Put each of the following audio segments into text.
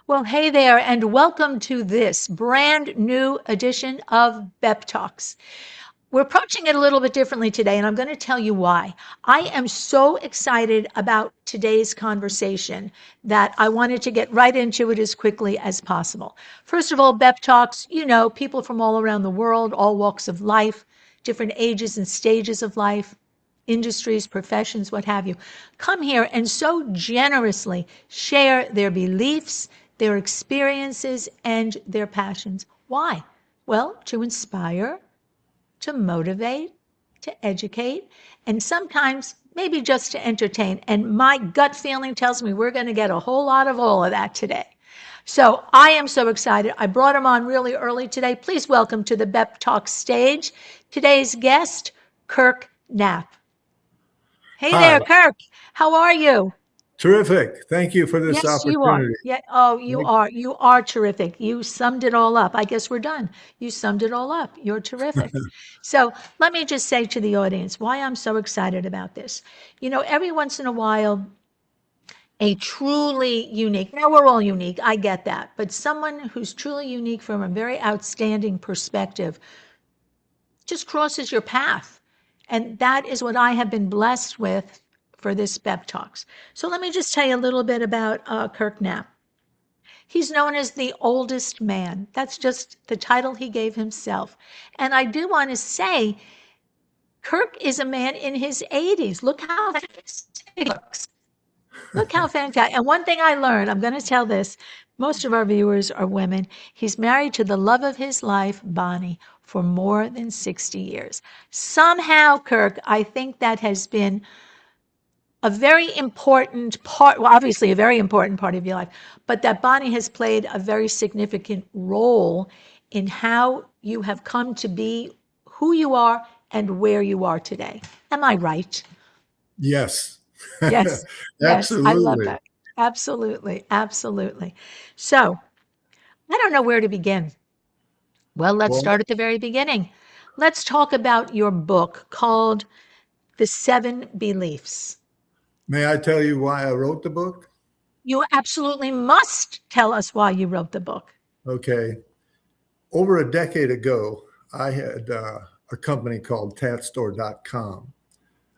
Well, hey there, and welcome to this brand new edition of B.E.P Talks. We're approaching it a little bit differently today, and I'm going to tell you why. I am so excited about today's conversation that I wanted to get right into it as quickly as possible. First of all, B.E.P Talks, people from all around the world, all walks of life, different ages and stages of life, industries, professions, what have you, come here and so generously share their beliefs, their experiences, and their passions. Why? Well, to inspire, to motivate, to educate, and sometimes maybe just to entertain. And my gut feeling tells me we're going to get a whole lot of all of that today. So I am so excited. I brought him on really early today. Please welcome to the B.E.P Talk stage today's guest, Kirk Knapp. Hey Hi, there, Kirk. How are you? terrific. Thank you for this Yes, you are. opportunity. Yeah. Oh, you Like, are. You are terrific. You summed it all up. I guess we're done. You summed it all up. You're terrific. So let me just say to the audience why I'm so excited about this. Every once in a while, a truly unique, now we're all unique, I get that, but someone who's truly unique from a very outstanding perspective just crosses your path. And that is what I have been blessed with for this B.E.P Talks. So let me just tell you a little bit about Kirk Knapp. He's known as the oldest man. That's just the title he gave himself. And I do want to say, Kirk is a man in his 80s. Look how fantastic he looks. Look how fantastic. And one thing I learned, I'm going to tell this, most of our viewers are women. He's married to the love of his life, Bonnie, for more than 60 years. Somehow, Kirk, I think that has been a very important part, well, obviously a very important part of your life, but that Bonnie has played a very significant role in how you have come to be who you are and where you are today. Am I right? yes, Yes, yes, I love absolutely. that. Absolutely, absolutely. So I don't know where to begin. Well, let's Well, start at the very beginning. Let's talk about your book called The Seven Beliefs. may I tell you why I wrote the book? You absolutely must tell us why you wrote the book. Okay. Over a decade ago, I had a company called tatstore.com.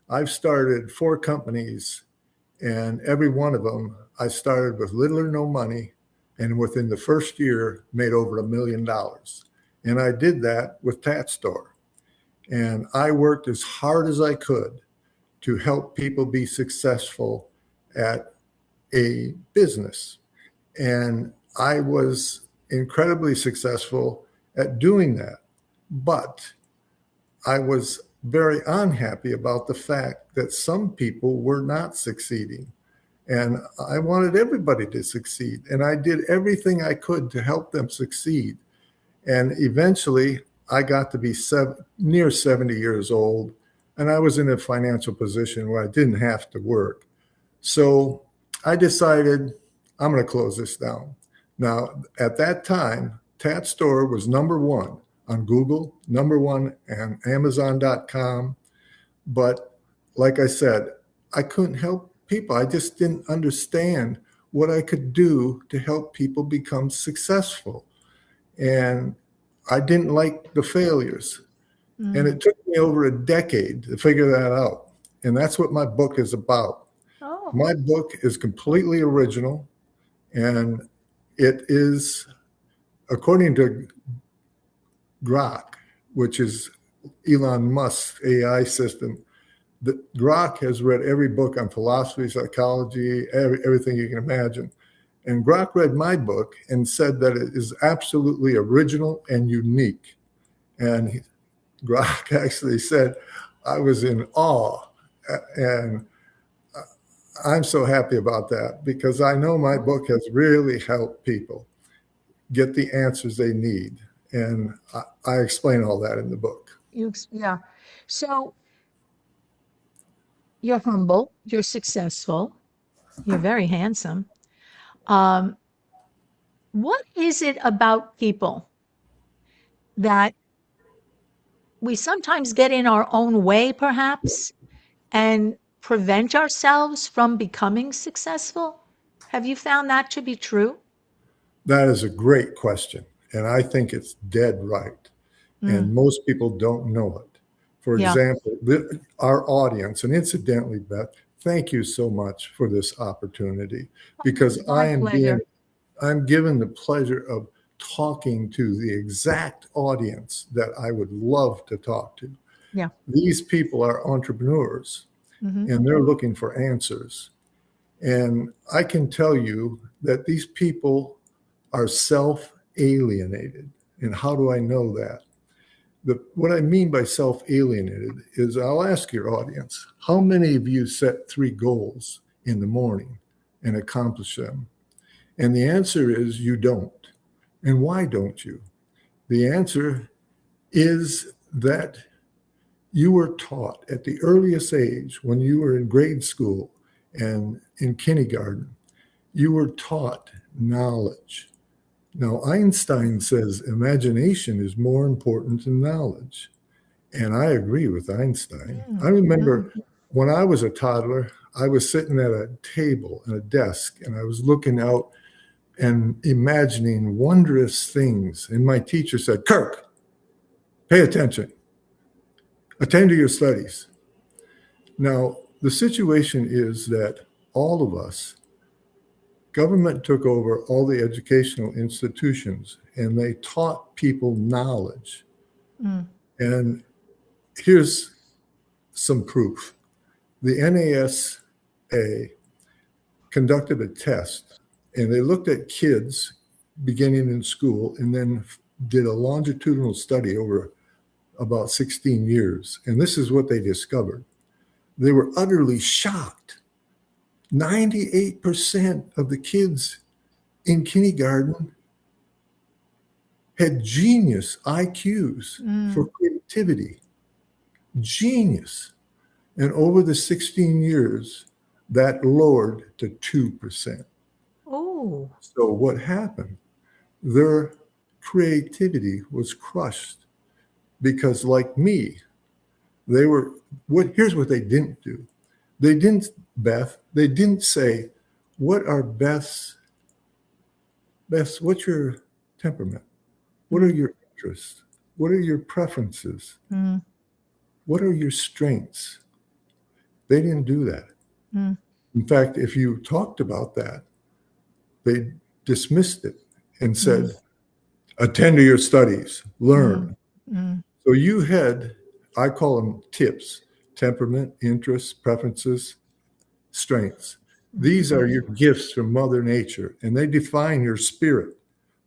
I've started four companies, and every one of them, I started with little or no money, and within the first year, made over $1 million. And I did that with Tat Store. And I worked as hard as I could to help people be successful at a business. And I was incredibly successful at doing that. But I was very unhappy about the fact that some people were not succeeding. And I wanted everybody to succeed. And I did everything I could to help them succeed. And eventually, I got to be near 70 years old, and I was in a financial position where I didn't have to work. So I decided I'm going to close this down. Now, at that time, Tat Store was number one on Google, number one on Amazon.com. But like I said, I couldn't help people. I just didn't understand what I could do to help people become successful. And I didn't like the failures. And Mm. it took me over a decade to figure that out. And that's what my book is about. Oh, My book is completely original, and it is, according to Grok, which is Elon Musk's AI system, the Grok has read every book on philosophy, psychology, everything you can imagine. And Grok read my book and said that it is absolutely original and unique. And Grok actually said I was in awe. And I'm so happy about that because I know my book has really helped people get the answers they need. And I explain all that in the book. yeah. So you're humble, you're successful, you're very handsome. Um, what is it about people that we sometimes get in our own way, perhaps, and prevent ourselves from becoming successful? Have you found that to be true? That is a great question. And I think it's dead right. And most people don't know it. For Yeah. example, our audience, and incidentally, Beth, thank you so much for this opportunity because My pleasure. I'm given the pleasure of talking to the exact audience that I would love to talk to. Yeah. These people are entrepreneurs Hmm. and they're looking for answers. And I can tell you that these people are self alienated. And how do I know that? What I mean by self alienated is I'll ask your audience, how many of you set 3 goals in the morning and accomplish them? And the answer is you don't. And why don't you? The answer is that you were taught at the earliest age when you were in grade school and in kindergarten, you were taught knowledge. Now, Einstein says imagination is more important than knowledge. And I agree with Einstein. I remember when I was a toddler, I was sitting at a table at a desk and I was looking out and imagining wondrous things. And my teacher said, Kirk, pay attention, attend to your studies. Now, the situation is that all of us, government took over all the educational institutions and they taught people knowledge. And here's some proof. The NASA conducted a test and they looked at kids beginning in school and then did a longitudinal study over about 16 years. And this is what they discovered. They were utterly shocked. 98% of the kids in kindergarten had genius IQs for creativity. Genius. And over the 16 years, that lowered to 2%. Oh. So what happened? Their creativity was crushed because, like me, they were here's what they didn't do. They didn't, Beth, they didn't say, what are what's your temperament? What are your interests? What are your preferences? What are your strengths? They didn't do that. In fact, if you talked about that, they dismissed it and said, attend to your studies, learn. So you had, I call them tips, temperament, interests, preferences, strengths. These are your gifts from Mother Nature, and they define your spirit.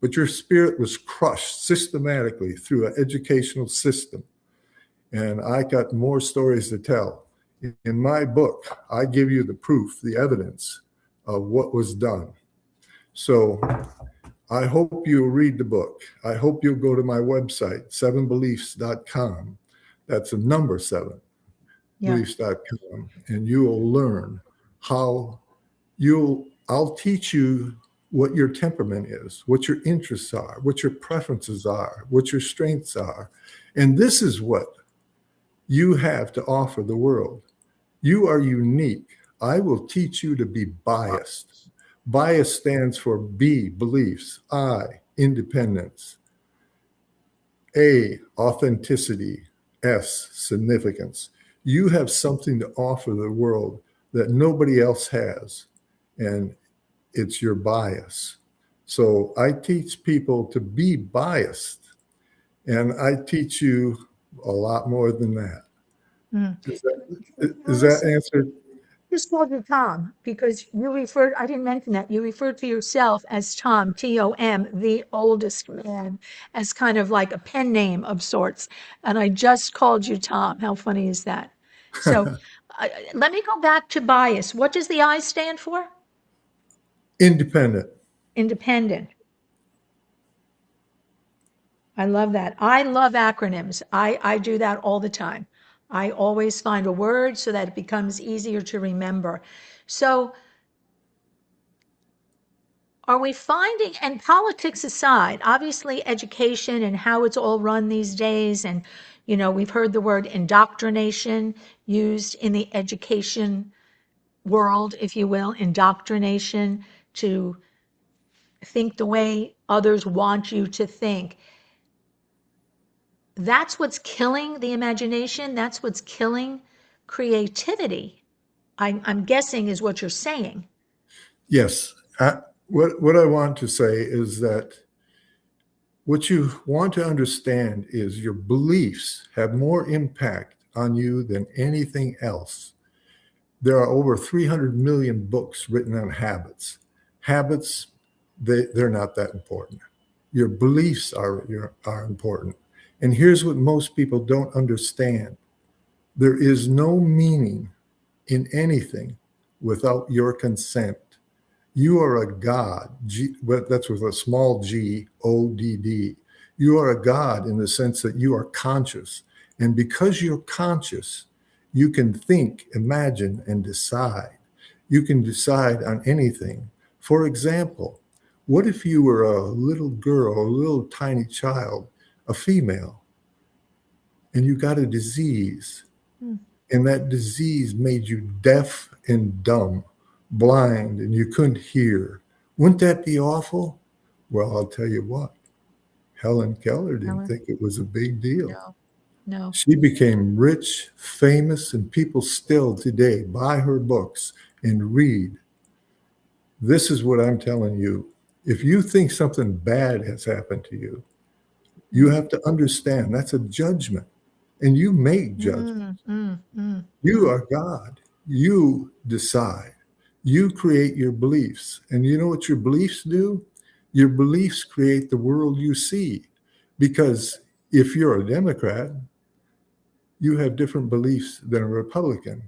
But your spirit was crushed systematically through an educational system. And I got more stories to tell. In my book, I give you the proof, the evidence of what was done. So I hope you'll read the book. I hope you'll go to my website, 7beliefs.com. That's a number 7, Yeah. beliefs.com, and you will learn how I'll teach you what your temperament is, what your interests are, what your preferences are, what your strengths are. And this is what you have to offer the world. You are unique. I will teach you to be biased. Bias stands for B, beliefs, I, independence, A, authenticity, S, significance. You have something to offer the world that nobody else has, and it's your bias. So I teach people to be biased, and I teach you a lot more than that. Is that answered? Just called you Tom because you referred, I didn't mention that, you referred to yourself as Tom, Tom, the oldest man, as kind of like a pen name of sorts. And I just called you Tom. How funny is that? So let me go back to bias. What does the I stand for? Independent. Independent. I love that. I love acronyms. I do that all the time. I always find a word so that it becomes easier to remember. So are we finding, and politics aside, obviously education and how it's all run these days, and we've heard the word indoctrination used in the education world, if you will, indoctrination to think the way others want you to think. That's what's killing the imagination. That's what's killing creativity. I'm guessing is what you're saying. Yes. What I want to say is that what you want to understand is your beliefs have more impact on you than anything else. There are over 300 million books written on habits. Habits, they're not that important. Your beliefs are important. And here's what most people don't understand. There is no meaning in anything without your consent. You are a God. That's with a small g, ODD. You are a God in the sense that you are conscious. And because you're conscious, you can think, imagine, and decide. You can decide on anything. For example, what if you were a little girl, a little tiny child, a female, and you got a disease, Hmm. and that disease made you deaf and dumb, blind, and you couldn't hear? Wouldn't that be awful? Well, I'll tell you what, Helen Keller didn't Ellen? think it was a big deal. No, no. She became rich, famous, and people still today buy her books and read. This is what I'm telling you. If you think something bad has happened to you, you have to understand that's a judgment, and you make judgments. Mm, mm, mm, You mm. are God. You decide. You create your beliefs. And you know what your beliefs do? Your beliefs create the world you see. Because if you're a Democrat, you have different beliefs than a Republican.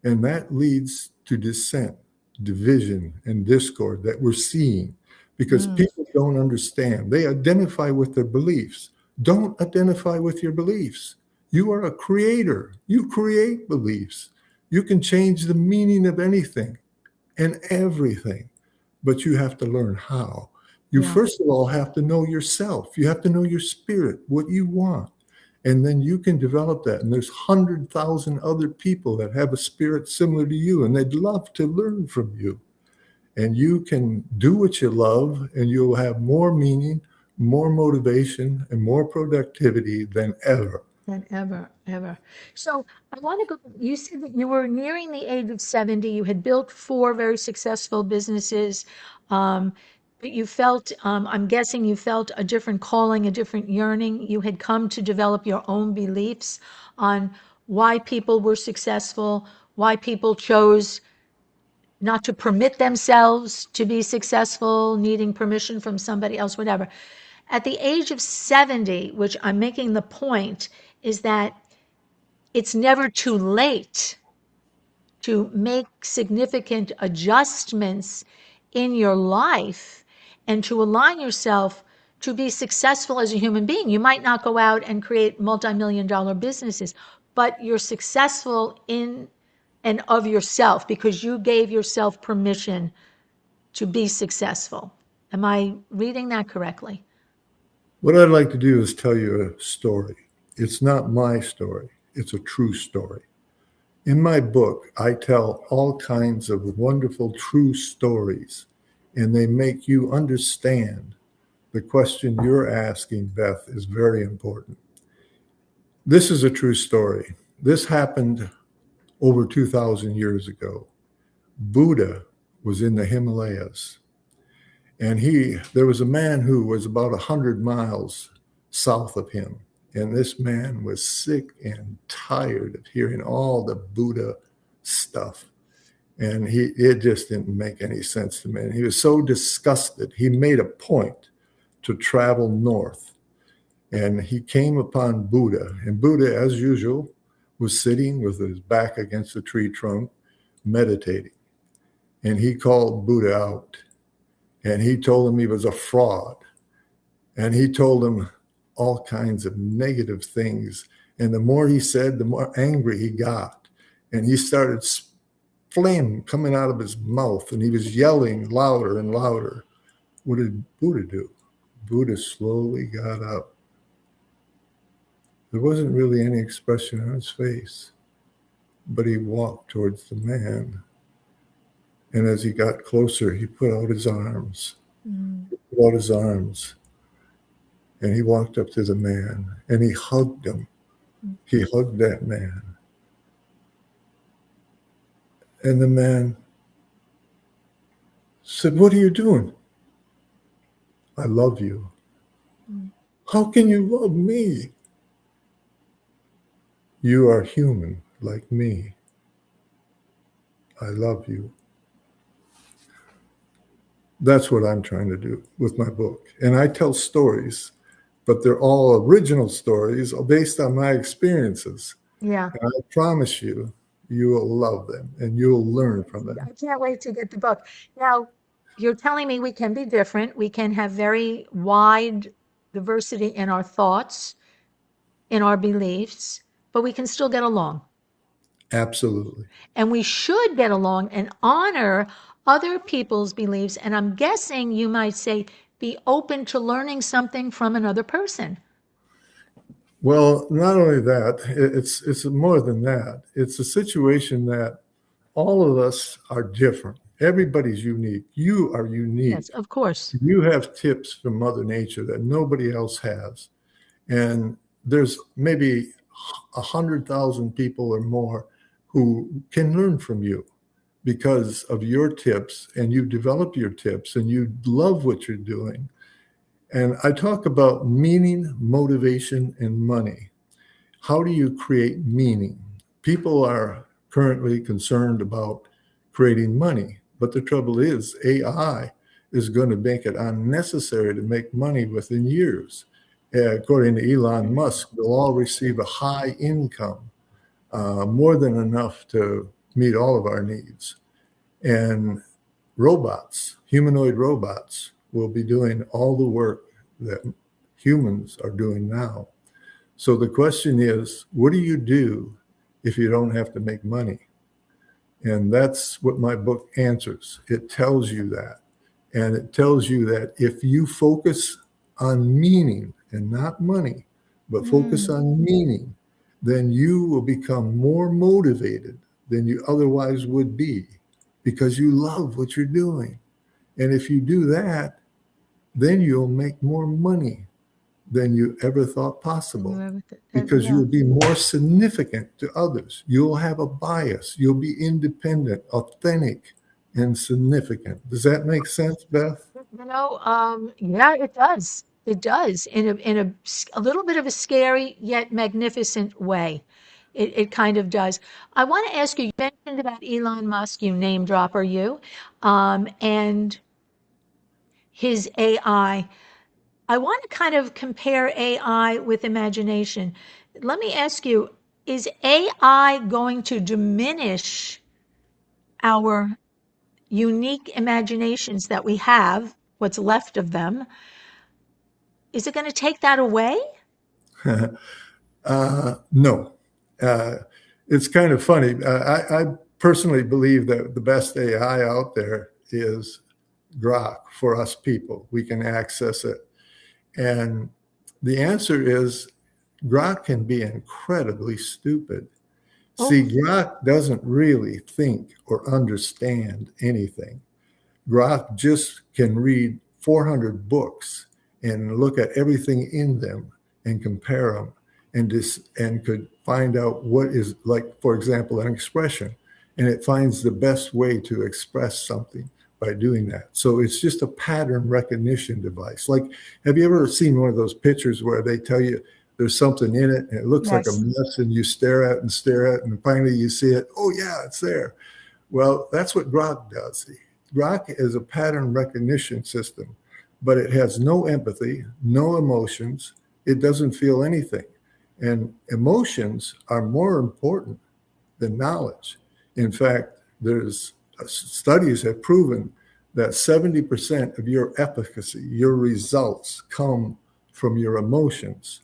And that leads to dissent, division, and discord that we're seeing because Mm. people don't understand. They identify with their beliefs. Don't identify with your beliefs. You are a creator. You create beliefs. You can change the meaning of anything and everything, but you have to learn how. You Yeah. first of all have to know yourself. You have to know your spirit, what you want. And then you can develop that. And there's 100,000 other people that have a spirit similar to you, and they'd love to learn from you. And you can do what you love, and you'll have more meaning, more motivation, and more productivity than ever. Than ever, ever. So I want to go, you said that you were nearing the age of 70. You had built four very successful businesses. Um, but you felt, I'm guessing you felt a different calling, a different yearning. You had come to develop your own beliefs on why people were successful, why people chose not to permit themselves to be successful, needing permission from somebody else, whatever. At the age of 70, which I'm making the point, is that it's never too late to make significant adjustments in your life and to align yourself to be successful as a human being. You might not go out and create multi-million dollar businesses, but you're successful in and of yourself because you gave yourself permission to be successful. Am I reading that correctly? What I'd like to do is tell you a story. It's not my story, it's a true story. In my book, I tell all kinds of wonderful true stories, and they make you understand the question you're asking, Beth, is very important. This is a true story. This happened over 2,000 years ago. Buddha was in the Himalayas, and there was a man who was about 100 miles south of him. And this man was sick and tired of hearing all the Buddha stuff. And it just didn't make any sense to me. And he was so disgusted, he made a point to travel north. And he came upon Buddha. And Buddha, as usual, was sitting with his back against a tree trunk, meditating. And he called Buddha out. And he told him he was a fraud. And he told him all kinds of negative things. And the more he said, the more angry he got. And he started flame coming out of his mouth, and he was yelling louder and louder. What did Buddha do? Buddha slowly got up. There wasn't really any expression on his face, but he walked towards the man. And as he got closer, he put out his arms Mm. He put out his arms and he walked up to the man and he hugged him. Mm. He hugged that man. And the man said, "What are you doing?" "I love you." Mm. "How can you love me?" "You are human like me. I love you." That's what I'm trying to do with my book. And I tell stories, but they're all original stories based on my experiences. Yeah. And I promise you, you will love them and you'll learn from them. I can't wait to get the book. Now, you're telling me we can be different. We can have very wide diversity in our thoughts, in our beliefs, but we can still get along. Absolutely. And we should get along and honor other people's beliefs. And I'm guessing you might say, be open to learning something from another person. Well, not only that, it's more than that. It's a situation that all of us are different. Everybody's unique. You are Yes, unique. of course. You have tips from Mother Nature that nobody else has. And there's maybe 100,000 people or more who can learn from you because of your tips, and you develop your tips and you love what you're doing. And I talk about meaning, motivation, and money. How do you create meaning? People are currently concerned about creating money, but the trouble is AI is going to make it unnecessary to make money within years. According to Elon Musk, they'll all receive a high income, more than enough to meet all of our needs. And robots, humanoid robots, will be doing all the work that humans are doing now. So the question is, what do you do if you don't have to make money? And that's what my book answers. It tells you that. And it tells you that if you focus on meaning and not money, but focus Mm. on meaning, then you will become more motivated than you otherwise would be because you love what you're doing. And if you do that, then you'll make more money than you ever thought possible because Yeah. you'll be more significant to others. You'll have a bias. You'll be independent, authentic, and significant. Does that make sense, Beth? Yeah, it does. It does in a little bit of a scary yet magnificent way. It kind of does. I want to ask you, you mentioned about Elon Musk, you name dropper you, and his AI. I want to kind of compare AI with imagination. Let me ask you, is AI going to diminish our unique imaginations that we have, what's left of them? Is it going to take that away? No. Uh, it's kind of funny. I personally believe that the best AI out there is Grok for us people. We can access it. And the answer is Grok can be incredibly stupid. See, Oh, Grok doesn't really think or understand anything. Grok just can read 400 books and look at everything in them and compare them and could find out what is, like, for example, an expression, and it finds the best way to express something by doing that. So it's just a pattern recognition device. Like, have you ever seen one of those pictures where they tell you there's something in it and it looks like a yes. mess and you stare at it and stare at it and finally you see it? Oh yeah, it's there. Well, that's what Grok does. Grok is a pattern recognition system, but it has no empathy, no emotions. It doesn't feel anything. And emotions are more important than knowledge. In fact, there's studies have proven that 70% of your efficacy, your results come from your emotions,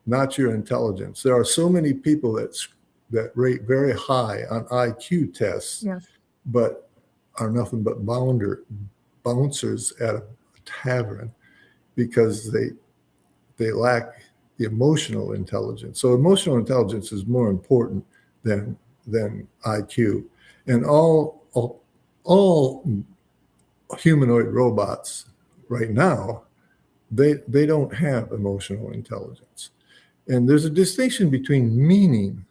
not your intelligence. There are so many people that rate very high on IQ tests, Yes. but are nothing but bouncers at a tavern because they lack the emotional intelligence. So emotional intelligence is more important than IQ. And all humanoid robots right now, they don't have emotional intelligence. And there's a distinction between meaning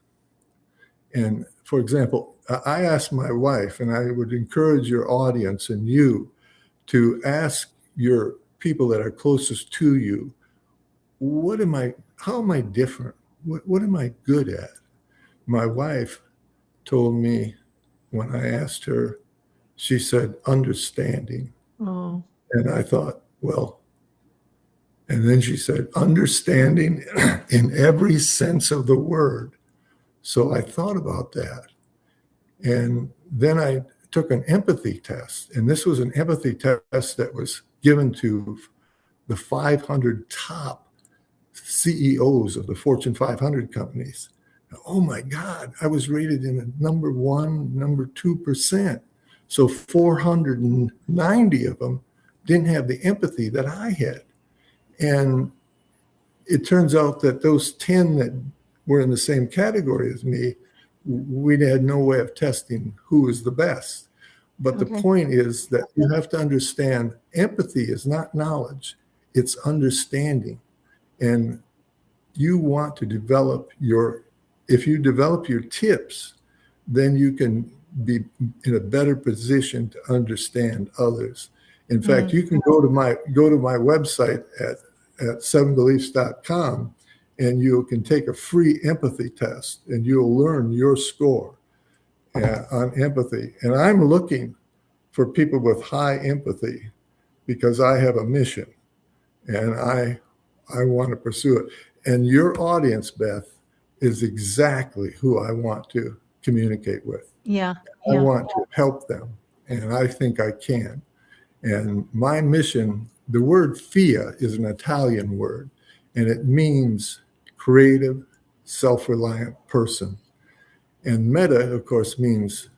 and, for example, I asked my wife, and I would encourage your audience and you to ask your people that are closest to you, how am I different? What am I good at? My wife told me when I asked her, she said, understanding. Oh, And I thought, well, and then she said, understanding in every sense of the word. So I thought about that. And then I took an empathy test. And this was an empathy test that was given to the 500 top CEOs of the Fortune 500 companies. Oh my God, I was rated in a number 1, number 2%. So 490 of them didn't have the empathy that I had. And it turns out that those 10 that were in the same category as me, we had no way of testing who was the best. But the okay. point is that you have to understand empathy is not knowledge, it's understanding. And you want to develop if you develop your tips, then you can be in a better position to understand others. In fact, you can go to my website at sevenbeliefs.com and you can take a free empathy test and you'll learn your score on empathy. And I'm looking for people with high empathy because I have a mission and I want to pursue it. And your audience, Beth, is exactly who I want to communicate with. Yeah. I Yeah. want to help them, and I think I can. And my mission, the word FIA is an Italian word, and it means creative, self-reliant person. And meta, of course, means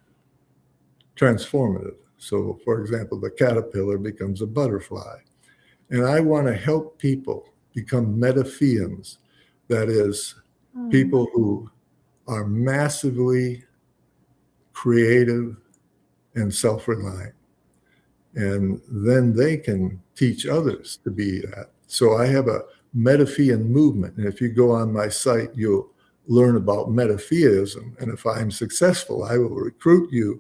transformative. So, for example, the caterpillar becomes a butterfly. And I want to help people become metaphians, that is, people who are massively creative and self-reliant. And then they can teach others to be that. So I have a metaphian movement. And if you go on my site, you'll learn about metatheism. And if I'm successful, I will recruit you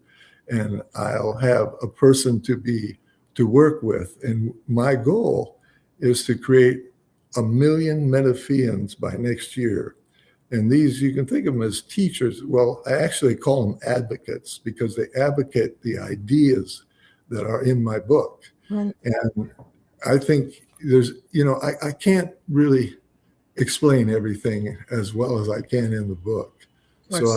and I'll have a person to work with. And my goal is to create 1 million metatheans by next year. And these, you can think of them as teachers. Well, I actually call them advocates because they advocate the ideas that are in my book. Right. And I think there's, I can't really explain everything as well as I can in the book. So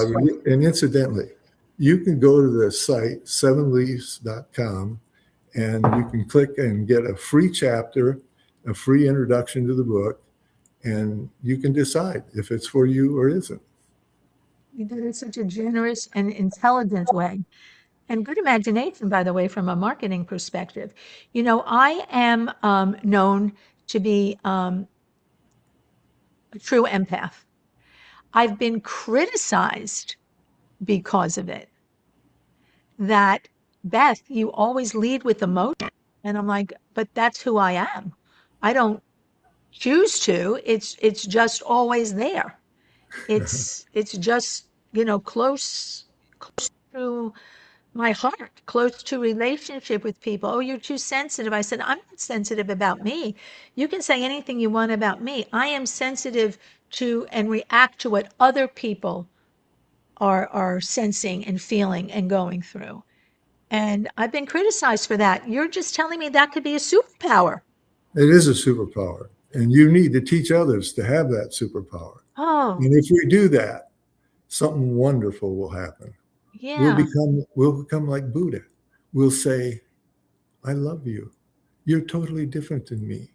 and incidentally, you can go to the site, sevenleaves.com, and you can click and get a free chapter, a free introduction to the book, and you can decide if it's for you or isn't. You did it in such a generous and intelligent way. And good imagination, by the way, from a marketing perspective. I am known to be a true empath. I've been criticized because of it. That, Beth, you always lead with emotion. And I'm like, but that's who I am. I don't choose to. It's just always there. It's just, close to my heart, close to relationship with people. Oh, you're too sensitive. I said, I'm not sensitive about me. You can say anything you want about me. I am sensitive to and react to what other people are sensing and feeling and going through. And I've been criticized for that. You're just telling me that could be a superpower. It is a superpower, and you need to teach others to have that superpower. Oh, And if we do that, something wonderful will happen. yeah. We'll become like Buddha. We'll say, I love you. You're totally different than me.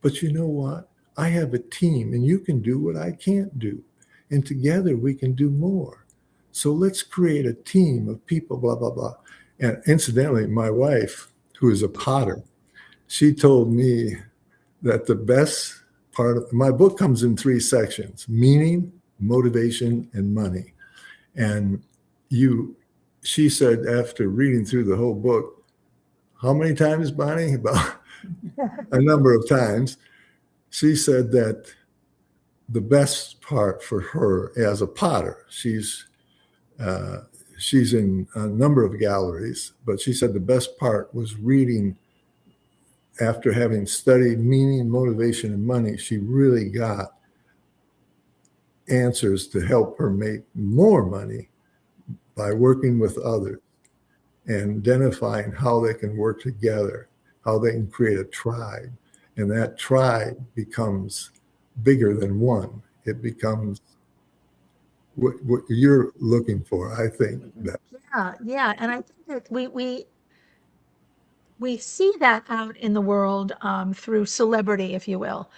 But you know what? I have a team and you can do what I can't do. And together we can do more. So let's create a team of people, blah, blah, blah. And incidentally, my wife, who is a potter, she told me that the best part of my book comes in 3 sections: meaning, motivation, and money. And she said, after reading through the whole book, how many times, Bonnie? About a number of times. She said that the best part for her as a potter, uh, she's in a number of galleries, but she said the best part was reading. After having studied meaning, motivation, and money, she really got answers to help her make more money by working with others and identifying how they can work together, how they can create a tribe. And that tribe becomes bigger than one. It becomes what you're looking for, I think. That Yeah, yeah. And I think that we see that out in the world through celebrity, if you will.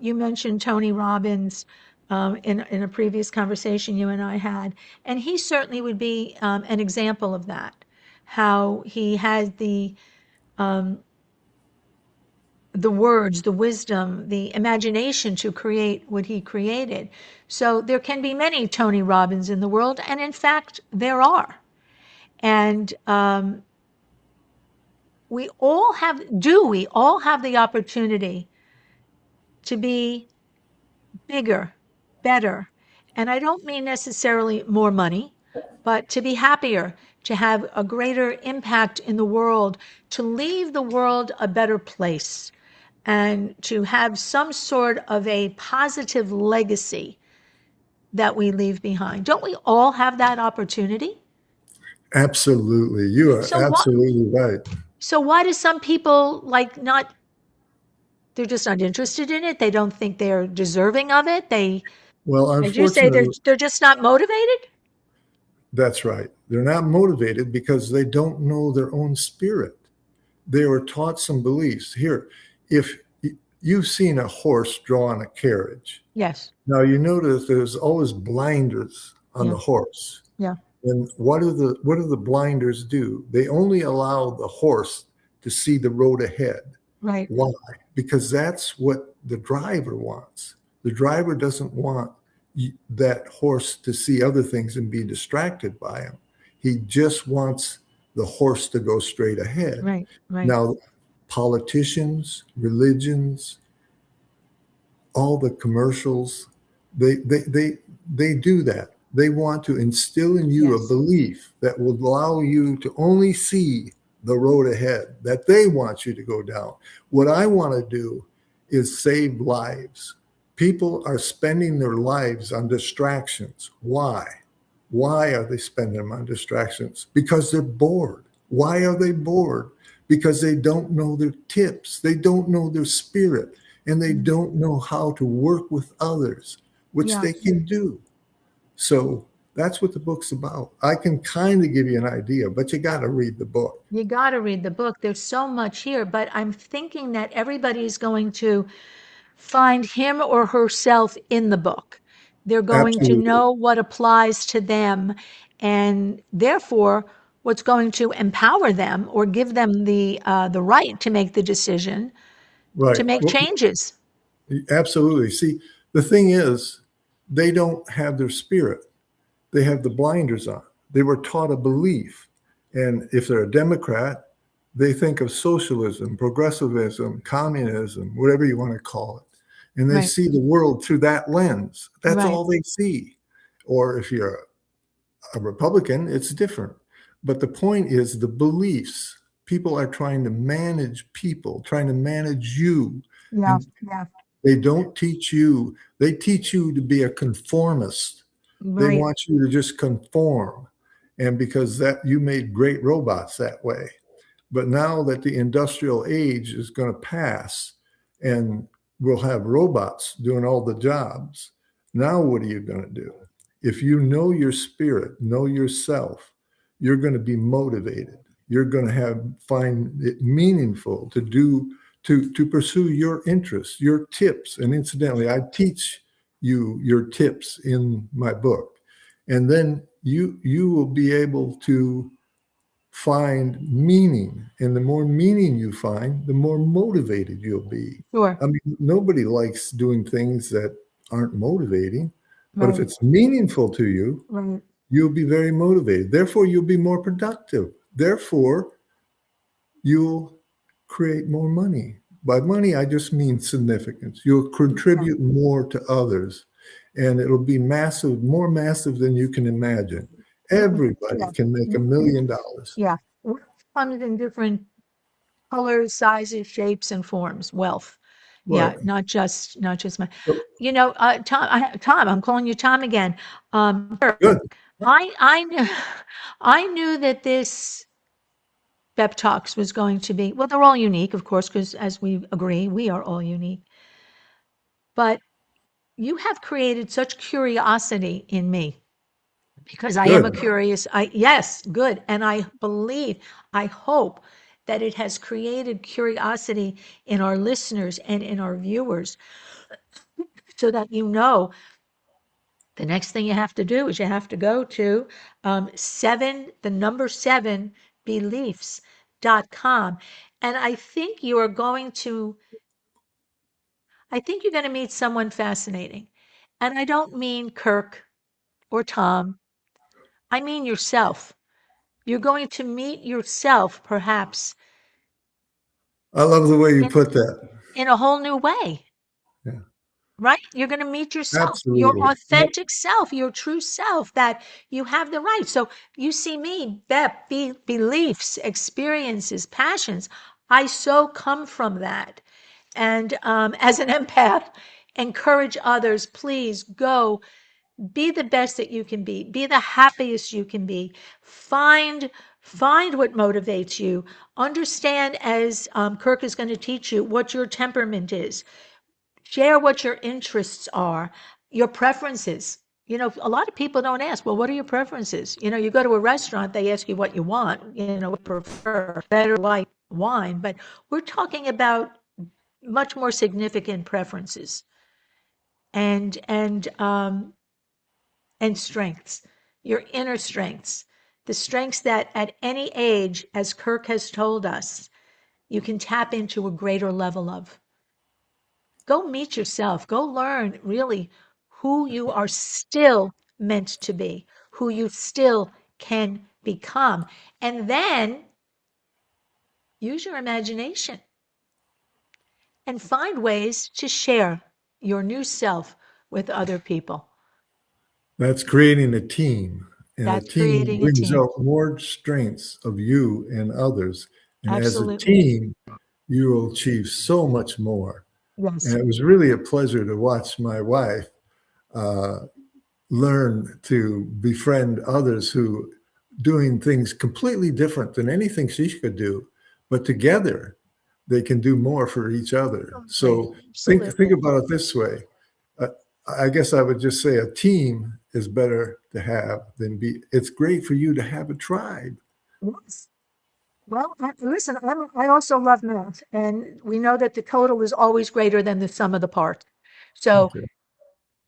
You mentioned Tony Robbins in a previous conversation you and I had, and he certainly would be an example of that. How he had um, the words, the wisdom, the imagination to create what he created. So there can be many Tony Robbins in the world, and in fact, there are. And we all have the opportunity to be bigger, better. And I don't mean necessarily more money, but to be happier, to have a greater impact in the world, to leave the world a better place, and to have some sort of a positive legacy that we leave behind. Don't we all have that opportunity? absolutely, you are So what absolutely right. so why do some people like not they're just not interested in it? They don't think they're deserving of it. They, Well, as you say, unfortunately, they're just not motivated? that's right. They're not motivated because they don't know their own spirit. They were taught some beliefs. Here, if you've seen a horse drawn a carriage, Yes. now you notice there's always blinders on Yeah. the horse. Yeah. And what do the blinders do? They only allow the horse to see the road ahead. Right. Why? Because that's what the driver wants. The driver doesn't want that horse to see other things and be distracted by him. He just wants the horse to go straight ahead. Right. Right. Now, politicians, religions, all the commercials, they do that. They want to instill in you a Yes. belief that will allow you to only see the road ahead that they want you to go down. What I want to do is save lives. People are spending their lives on distractions. Why? Why are they spending them on distractions? Because they're bored. Why are they bored? Because they don't know their tips. They don't know their spirit, and they Mm. don't know how to work with others, which Yeah. they can do. So that's what the book's about. I can kind of give you an idea, but you got to read the book. You got to read the book. There's so much here, but I'm thinking that everybody's going to find him or herself in the book. They're going to Absolutely. know what applies to them, and therefore what's going to empower them or give them the right to make the decision to Right. make Well, changes. absolutely. See, the thing is, they don't have their spirit. They have the blinders on. They were taught a belief. And if they're a Democrat, they think of socialism, progressivism, communism, whatever you want to call it. And they Right. see the world through that lens. That's Right. all they see. Or if you're a Republican, it's different. But the point is the beliefs. People are trying to manage people, trying to manage you. Yeah. And Yeah. they don't teach you, they teach you to be a conformist. They Right. want you to just conform. And because that you made great robots that way. But now that the industrial age is going to pass and we'll have robots doing all the jobs, now what are you going to do? If you know your spirit, know yourself, you're going to be motivated. You're going to find it meaningful to do to pursue your interests, your tips. And incidentally, I teach you your tips in my book. And then you will be able to find meaning. And the more meaning you find, the more motivated you'll be. Sure. I mean, nobody likes doing things that aren't motivating, but if Right. it's meaningful to you, Right. you'll be very motivated. Therefore, you'll be more productive. Therefore, you'll create more money. By money, I just mean significance. You'll Yeah. contribute more to others, and it'll be massive, more massive than you can imagine. Everybody Yeah. can make $1 million. Yeah. Wealth comes in different colors, sizes, shapes, and forms. Wealth. Right. Yeah, not just my. So, Tom, I'm calling you Tom again. good. I knew I knew that this BEP Talks was going to be, well, they're all unique, of course, because as we agree, we are all unique. But you have created such curiosity in me because I am a Good. curious, yes, good. And I believe, I hope that it has created curiosity in our listeners and in our viewers so that the next thing you have to do is you have to go to the number seven, beliefs.com. And I think you're going to meet someone fascinating. And I don't mean Kirk or Tom, I mean yourself. You're going to meet yourself perhaps I love the way you in, put that. in a whole new way. Yeah, Right? You're going to meet yourself, your absolutely. Yep. authentic self, your true self, that you have the right. So you see me, beliefs, experiences, passions. I so come from that. And as an empath, encourage others, please go be the best that you can be the happiest you can be. Find what motivates you. Understand, as Kirk is going to teach you, what your temperament is. Share what your interests are, your preferences. A lot of people don't ask, well, what are your preferences? You go to a restaurant, they ask you what you want, what you prefer, better white wine, but we're talking about much more significant preferences and strengths, your inner strengths, the strengths that at any age, as Kirk has told us, you can tap into a greater level of. Go meet yourself. Go learn really who you are still meant to be, who you still can become. And then use your imagination and find ways to share your new self with other people. That's creating a team, and a That's team creating a brings team. out more strengths of you and others. And as a Absolutely. team, you will achieve so much more. And Yes. it was really a pleasure to watch my wife uh, learn to befriend others who doing things completely different than anything she could do, but together they can do more for each other. Absolutely. So think Absolutely. about it this way. Uh, I guess I would just say a team is better to have than be. It's great for you to have a tribe. Yes. Well, listen, I also love math, and we know that the total is always greater than the sum of the parts. So Okay.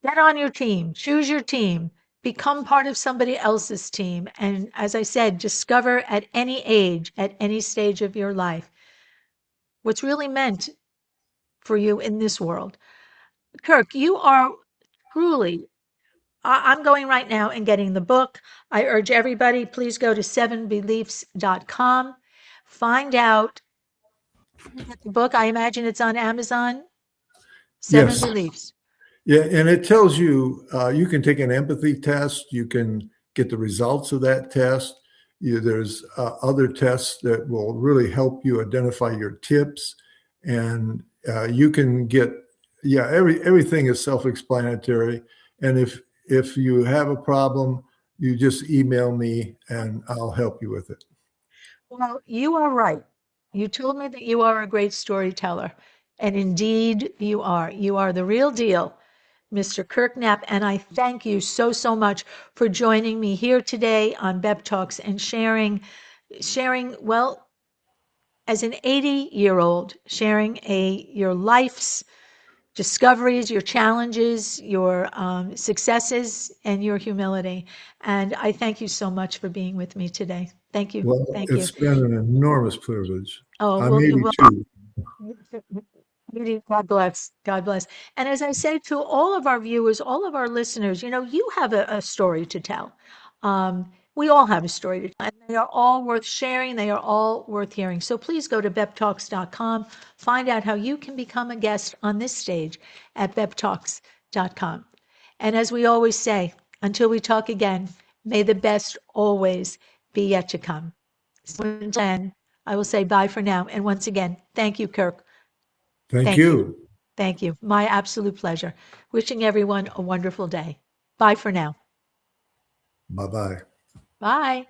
get on your team, choose your team, become part of somebody else's team. And as I said, discover at any age, at any stage of your life, what's really meant for you in this world. Kirk, you are truly, I'm going right now and getting the book. I urge everybody, please go to sevenbeliefs.com. Find out, get the book. I imagine it's on Amazon. Seven Yes. Beliefs. Yeah, and it tells you you can take an empathy test. You can get the results of that test. There's other tests that will really help you identify your tips, and you can get everything is self-explanatory. And if you have a problem, you just email me and I'll help you with it. Well, you are right. You told me that you are a great storyteller. And indeed, you are. You are the real deal, Mr. Kirk Knapp. And I thank you so, so much for joining me here today on BEP Talks and sharing, well, as an 80-year-old, sharing your life's discoveries, your challenges, your successes, and your humility. And I thank you so much for being with me today. Thank you. Well, Thank you. it's been an enormous privilege. Oh, I'm well, 82. God bless. God bless. And as I say to all of our viewers, all of our listeners, you have a story to tell. We all have a story to tell, and they are all worth sharing. They are all worth hearing. So please go to BEPtalks.com, find out how you can become a guest on this stage at BEPtalks.com. And as we always say, until we talk again, may the best always be yet to come. So until then, I will say bye for now. And once again, thank you, Kirk. Thank Thank you. you. Thank you. My absolute pleasure. Wishing everyone a wonderful day. Bye for now. Bye bye. Bye.